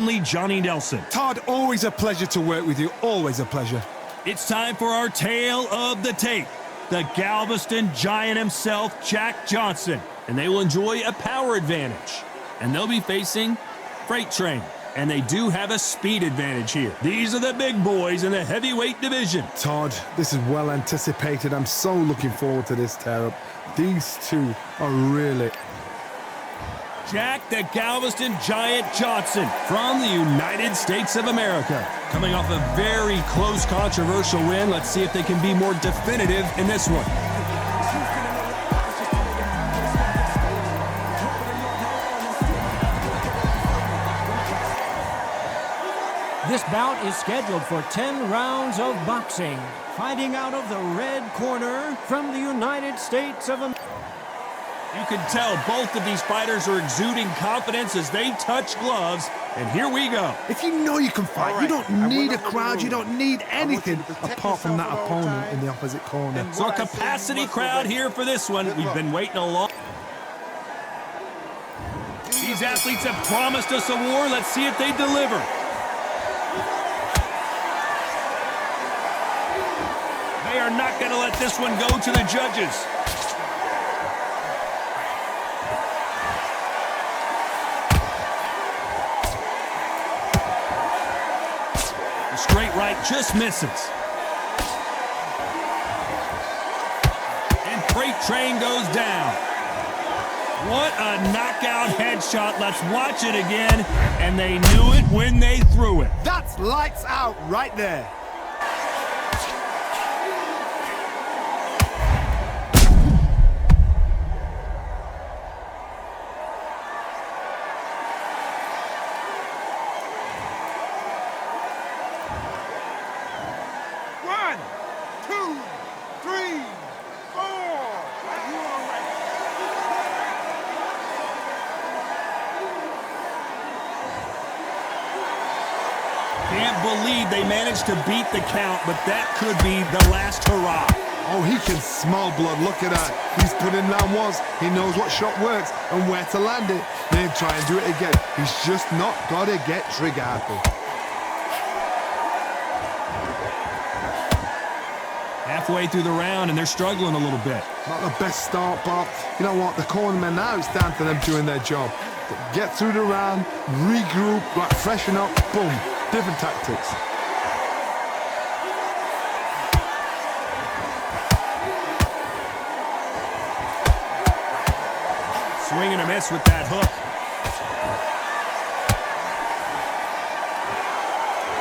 Johnny Nelson. Todd, always a pleasure to work with you. Always a pleasure. It's time for our tale of the tape. The Galveston Giant himself, Jack Johnson. And they will enjoy a power advantage. And they'll be facing Freight Train. And they do have a speed advantage here. These are the big boys in the heavyweight division. Todd, this is well anticipated. I'm so looking forward to this tear-up. These two are really... Jack the Galveston Giant Johnson from the United States of America. Coming off a very close, controversial win. Let's see if they can be more definitive in this one. This bout is scheduled for 10 rounds of boxing. Fighting out of the red corner from the United States of America. You can tell both of these fighters are exuding confidence as they touch gloves. And here we go. If you know you can fight, you don't need a crowd, you don't need anything apart from that opponent in the opposite corner. So a capacity crowd here for this one. We've been waiting a long... These athletes have promised us a war. Let's see if they deliver. They are not going to let this one go to the judges. The straight right just misses. And Freight Train goes down. What a knockout headshot. Let's watch it again. And they knew it when they threw it. That's lights out right there. Can't believe they managed to beat the count, but that could be the last hurrah. Oh, he can smell blood. Look at that. He's put in down once. He knows what shot works and where to land it. Then try and do it again. He's just not got to get trigger happy. Halfway through the round, and they're struggling a little bit. Not the best start, but you know what? The cornermen now, it's down to them doing their job. Get through the round, regroup, like freshen up, boom. Different tactics. Swing and a miss with that hook.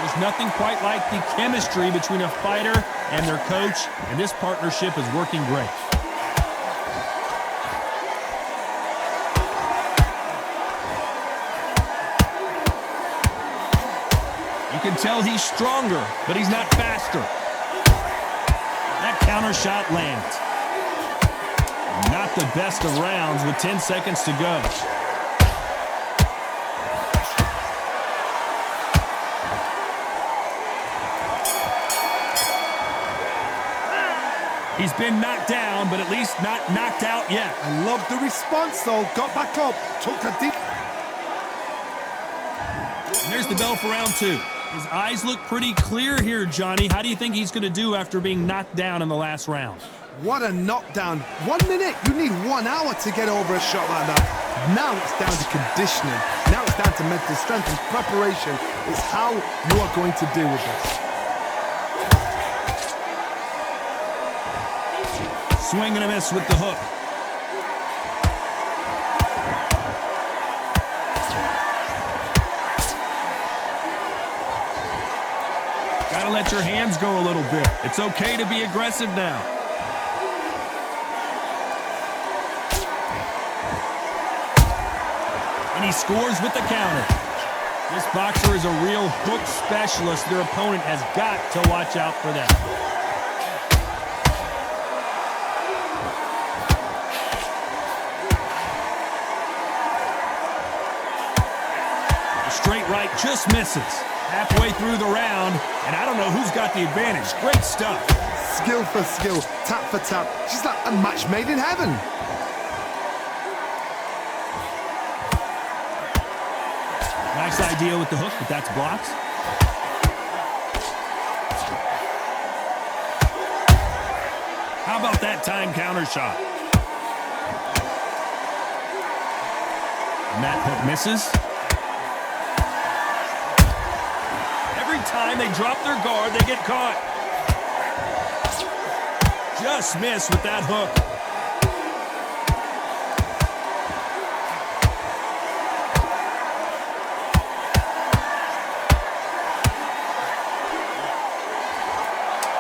There's nothing quite like the chemistry between a fighter and their coach, and this partnership is working great. You can tell he's stronger, but he's not faster. That counter shot lands. Not the best of rounds with 10 seconds to go. He's been knocked down, but at least not knocked out yet. I love the response, though. Got back up, took a deep... And there's the bell for round two. His eyes look pretty clear here, Johnny. How do you think he's going to do after being knocked down in the last round? What a knockdown. 1 minute, you need 1 hour to get over a shot like that. Now it's down to conditioning. Now it's down to mental strength and preparation. It's how you are going to deal with this. Swing and a miss with the hook. Gotta let your hands go a little bit. It's okay to be aggressive now. And he scores with the counter. This boxer is a real hook specialist. Their opponent has got to watch out for that. The straight right just misses. Halfway through the round, and I don't know who's got the advantage. Great stuff. Skill for skill, tap for tap. She's like a match made in heaven. Nice Nice idea with the hook, but that's blocked. How about that time counter shot? And that hook misses. Every time they drop their guard, they get caught. Just missed with that hook.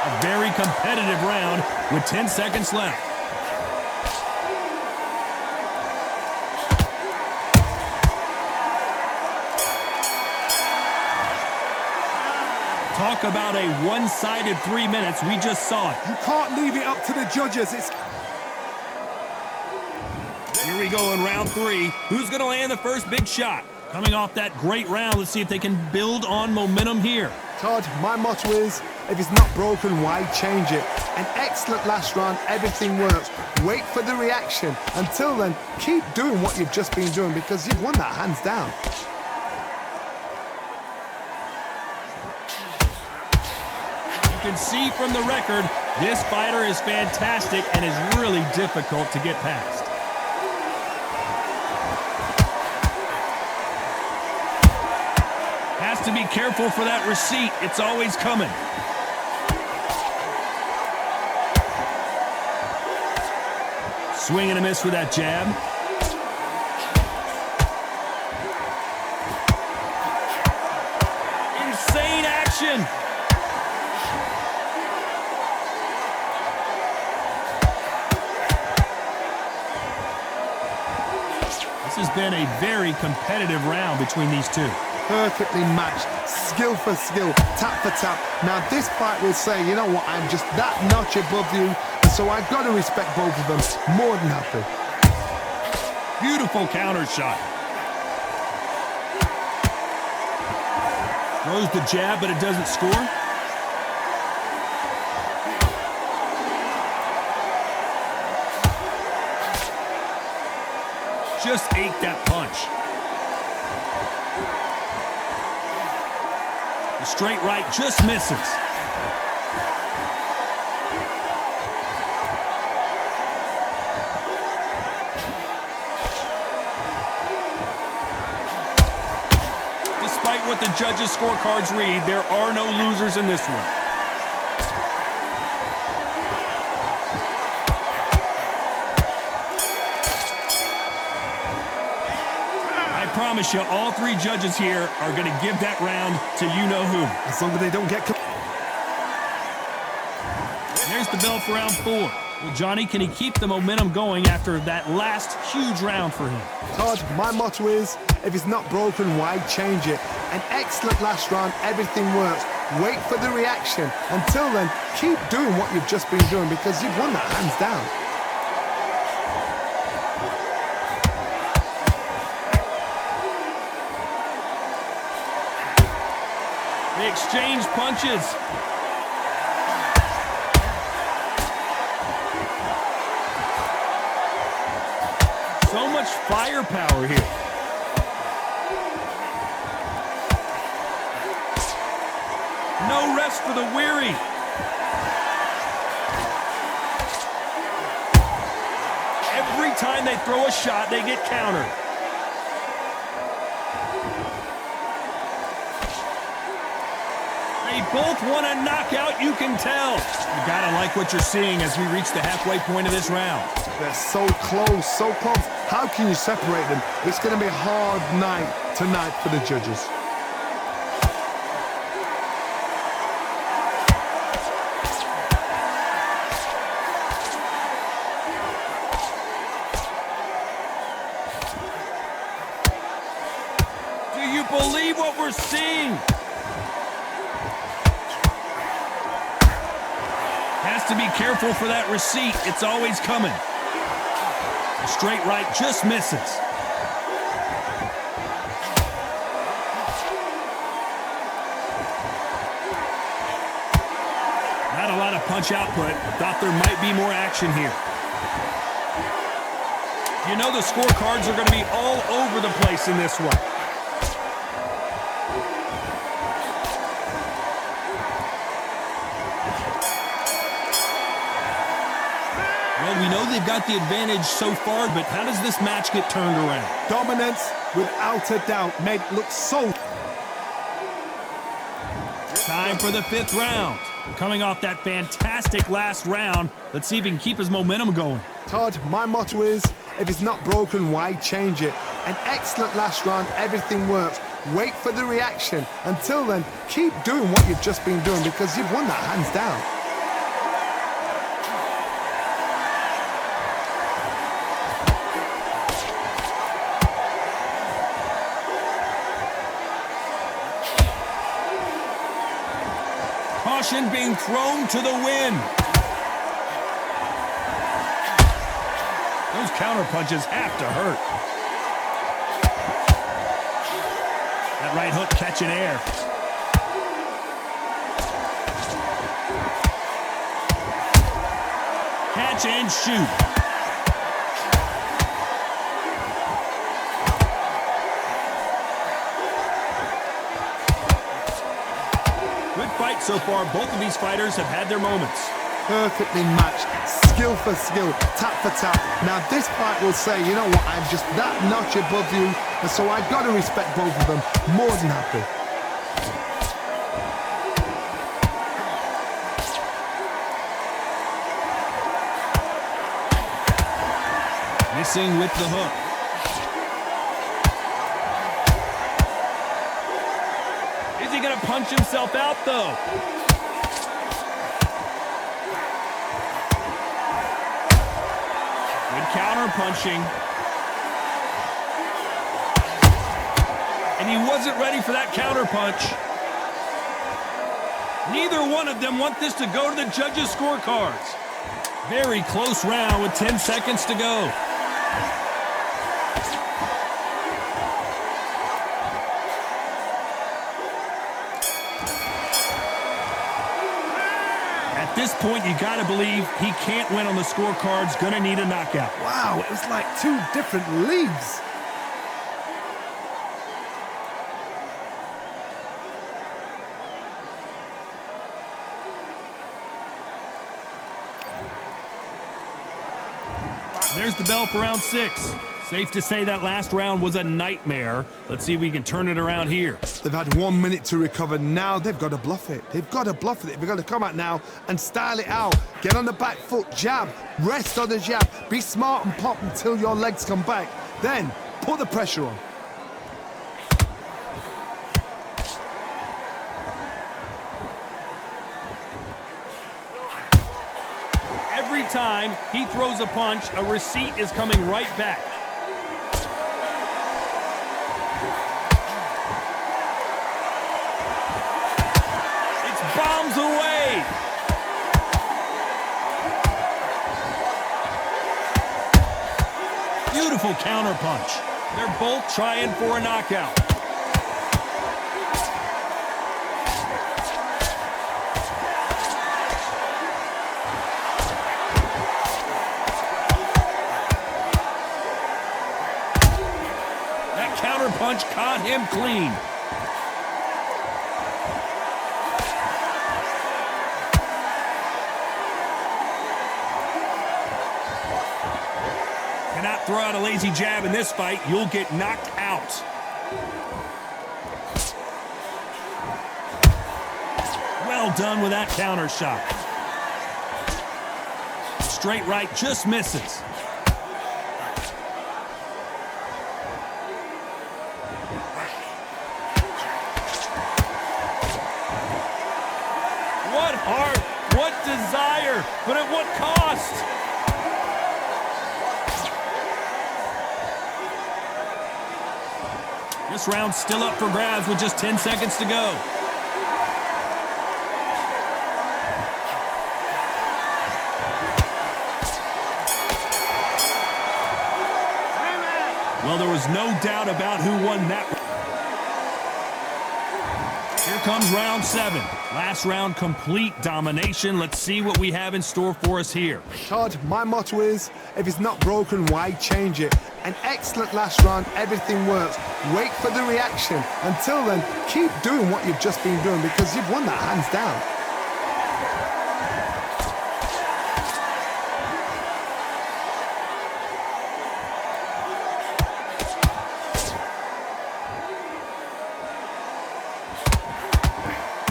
A very competitive round with 10 seconds left. Talk about a one-sided 3 minutes. We just saw it. You can't leave it up to the judges. Here we go in round 3. Who's going to land the first big shot? Coming off that great round, let's see if they can build on momentum here. Todd, my motto is, if it's not broken, why change it? An excellent last round, everything works. Wait for the reaction. Until then, keep doing what you've just been doing because you've won that hands down. You can see from the record, this fighter is fantastic and is really difficult to get past. Has to be careful for that receipt. It's always coming. Swing and a miss with that jab. Insane action. This has been a very competitive round between these two. Perfectly matched, skill for skill, tap for tap. Now this fight will say, you know what, I'm just that notch above you, and so I've got to respect both of them. More than happy. Beautiful counter shot. Throws the jab, but it doesn't score. Just ate that punch. The straight right just misses. Despite what the judges' scorecards read, there are no losers in this one. I promise you, all three judges here are going to give that round to you-know-who. As long as they don't get... There's the bell for round 4. Well, Johnny, can he keep the momentum going after that last huge round for him? Todd, my motto is, if it's not broken, why change it? An excellent last round, everything works. Wait for the reaction. Until then, keep doing what you've just been doing because you've won that hands down. They exchange punches. So much firepower here. No rest for the weary. Every time they throw a shot, they get countered. They both want a knockout, you can tell. You gotta like what you're seeing as we reach the halfway point of this round. They're so close, so close. How can you separate them? It's going to be a hard night tonight for the judges. Do you believe what we're seeing? Has to be careful for that receipt. It's always coming. The straight right just misses. Not a lot of punch output. Thought there might be more action here. You know the scorecards are going to be all over the place in this one. we know they've got the advantage so far, but how does this match get turned around? Dominance, without a doubt, made it look so... Time for the 5th round. Coming off that fantastic last round, let's see if he can keep his momentum going. Todd, my motto is, if it's not broken, why change it? An excellent last round, everything works. Wait for the reaction. Until then, keep doing what you've just been doing because you've won that hands down. Caution being thrown to the wind. Those counter punches have to hurt. That right hook catching air. Catch and shoot. Good fight so far. Both of these fighters have had their moments. Perfectly matched, skill for skill, tap for tap. Now this fight will say, you know what, I'm just that notch above you, and so I've got to respect both of them. More than happy. Missing with the hook. Is he going to punch himself out, though? Good counter punching. And he wasn't ready for that counter punch. Neither one of them want this to go to the judges' scorecards. Very close round with 10 seconds to go. At this point, you got to believe he can't win on the scorecards. Gonna need a knockout. Wow, it was like two different leagues. There's the bell for round 6. Safe to say that last round was a nightmare. Let's see if we can turn it around here. They've had 1 minute to recover. Now they've got to bluff it. They've got to bluff it. They've got to come out now and style it out. Get on the back foot, jab, rest on the jab. Be smart and pop until your legs come back. Then put the pressure on. Every time he throws a punch, a receipt is coming right back. It's bombs away. Beautiful counter punch. They're both trying for a knockout. Punch caught him clean. Cannot throw out a lazy jab in this fight. You'll get knocked out. Well done with that counter shot. Straight right just misses. What heart, what desire, but at what cost? This round's still up for grabs with just 10 seconds to go. Well, there was no doubt about who won that. Here comes round 7. Last round, complete domination. Let's see what we have in store for us here. Todd, my motto is, if it's not broken, why change it? An excellent last round, everything works. Wait for the reaction. Until then, keep doing what you've just been doing because you've won that hands down.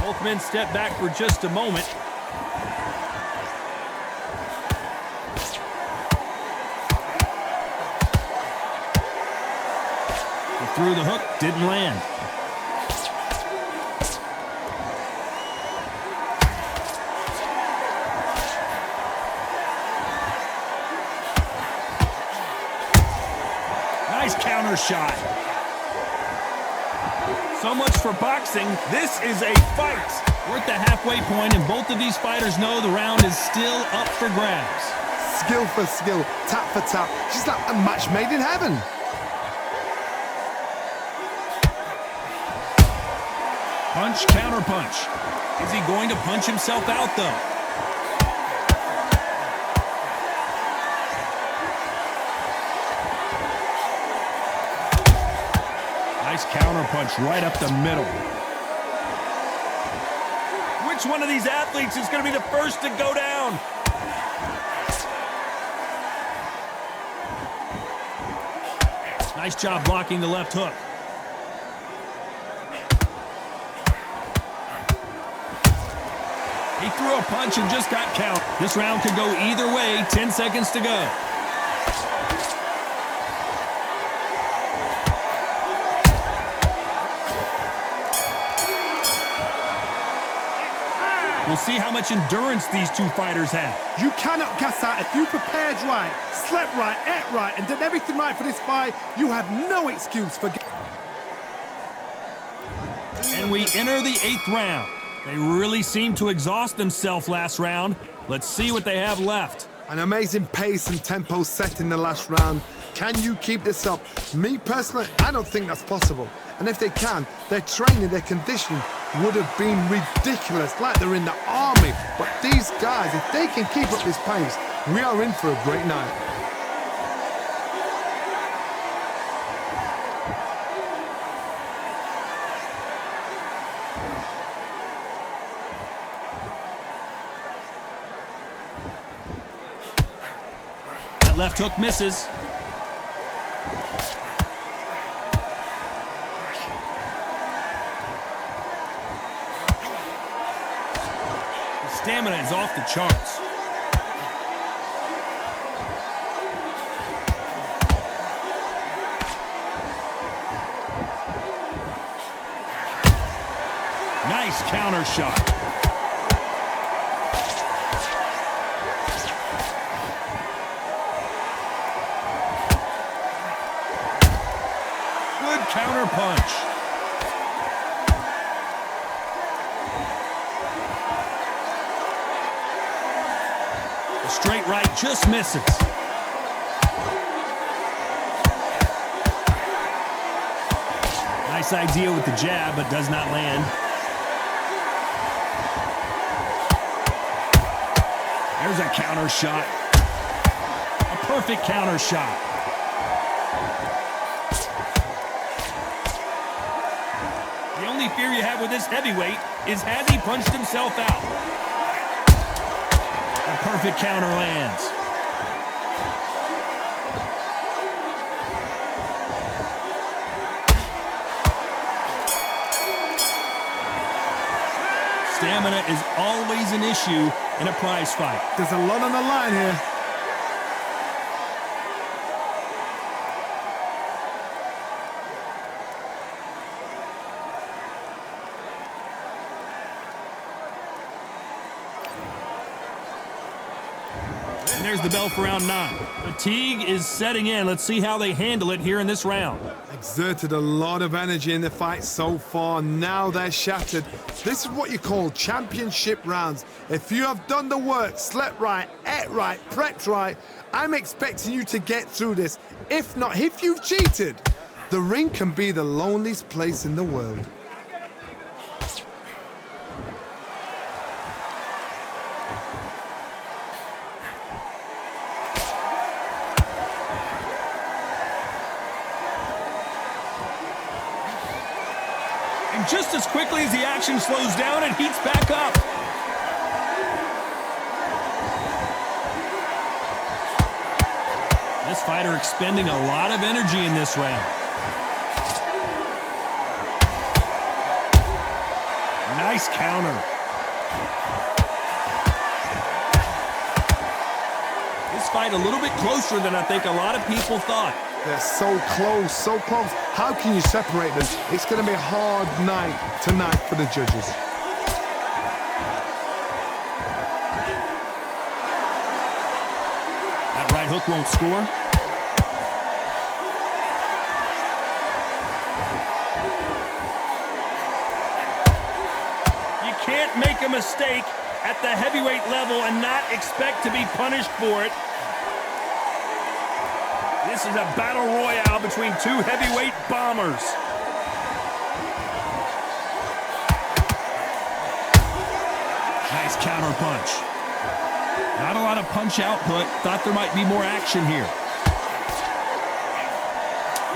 Both men step back for just a moment. He threw the hook, didn't land. Nice counter shot. So much for boxing. This is a fight. We're at the halfway point, and both of these fighters know the round is still up for grabs. Skill for skill, tap for tap. Just like a match made in heaven. Punch, counter punch. Is he going to punch himself out, though? Nice counter punch right up the middle. Which one of these athletes is going to be the first to go down? Nice job blocking the left hook. He threw a punch and just got count. This round could go either way. 10 seconds to go. We'll see how much endurance these two fighters have. You cannot gas out. If you prepared right, slept right, ate right, and did everything right for this fight, you have no excuse for... And we enter the 8th round. They really seemed to exhaust themselves last round. Let's see what they have left. An amazing pace and tempo set in the last round. Can you keep this up? Me personally, I don't think that's possible. And if they can, their training, their conditioning would have been ridiculous, like they're in the army. But these guys, if they can keep up this pace, we are in for a great night. That left hook misses. Stamina is off the charts. Nice counter shot. Good counter punch. Straight right just misses. Nice idea with the jab, but does not land. There's a counter shot. A perfect counter shot. The only fear you have with this heavyweight is has he punched himself out? A perfect counter lands. Stamina is always an issue in a prize fight. There's a lot on the line here. And there's the bell for round 9. Fatigue is setting in. Let's see how they handle it here in this round. Exerted a lot of energy in the fight so far. Now they're shattered. This is what you call championship rounds. If you have done the work, slept right, ate right, prepped right, I'm expecting you to get through this. If not, if you've cheated, the ring can be the loneliest place in the world. And just as quickly as the action slows down, it heats back up. This fighter expending a lot of energy in this round. Nice counter. This fight a little bit closer than I think a lot of people thought. They're so close, so close. How can you separate them? It's going to be a hard night tonight for the judges. That right hook won't score. You can't make a mistake at the heavyweight level and not expect to be punished for it. This is a battle royale between two heavyweight bombers. Nice counter punch. Not a lot of punch output. Thought there might be more action here.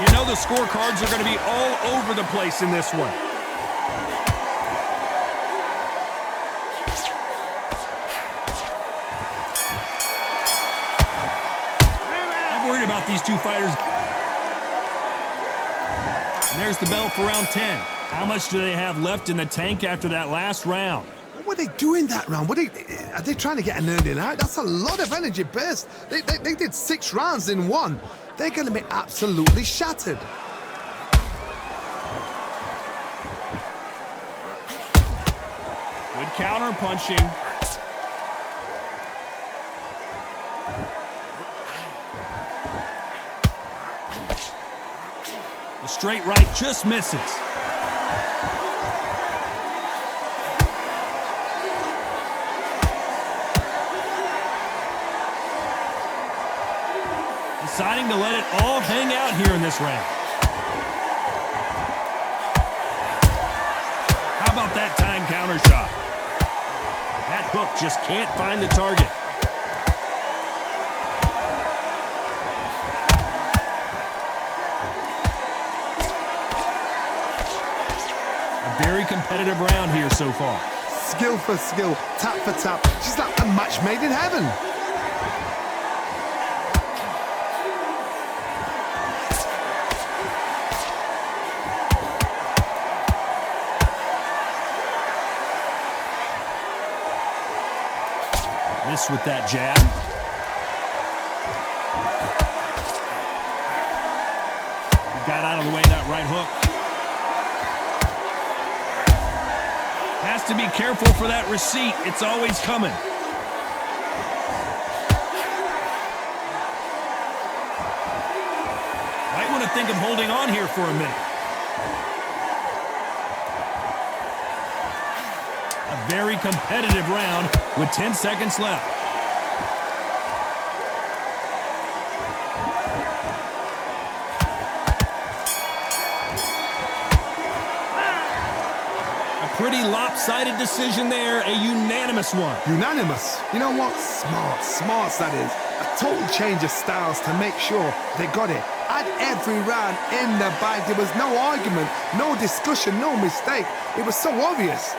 You know the scorecards are going to be all over the place in this one. I'm worried about these two fighters. And there's the bell for round 10. How much do they have left in the tank after that last round? What were they doing that round? Are they trying to get an earning out? That's a lot of energy burst. They did 6 rounds in one. They're going to be absolutely shattered. Good counter punching. The straight right just misses. Deciding to let it all hang out here in this round. How about that time counter shot? That hook just can't find the target. A very competitive round here so far. Skill for skill, tap for tap. She's like a match made in heaven. Miss with that jab. Got out of the way of that right hook. Has to be careful for that receipt. It's always coming. Might want to think of holding on here for a minute. A very competitive round with 10 seconds left. A pretty lopsided decision there, a unanimous one. Unanimous. You know what? Smart that is. A total change of styles to make sure they got it. At every round in the bag, there was no argument, no discussion, no mistake. It was so obvious.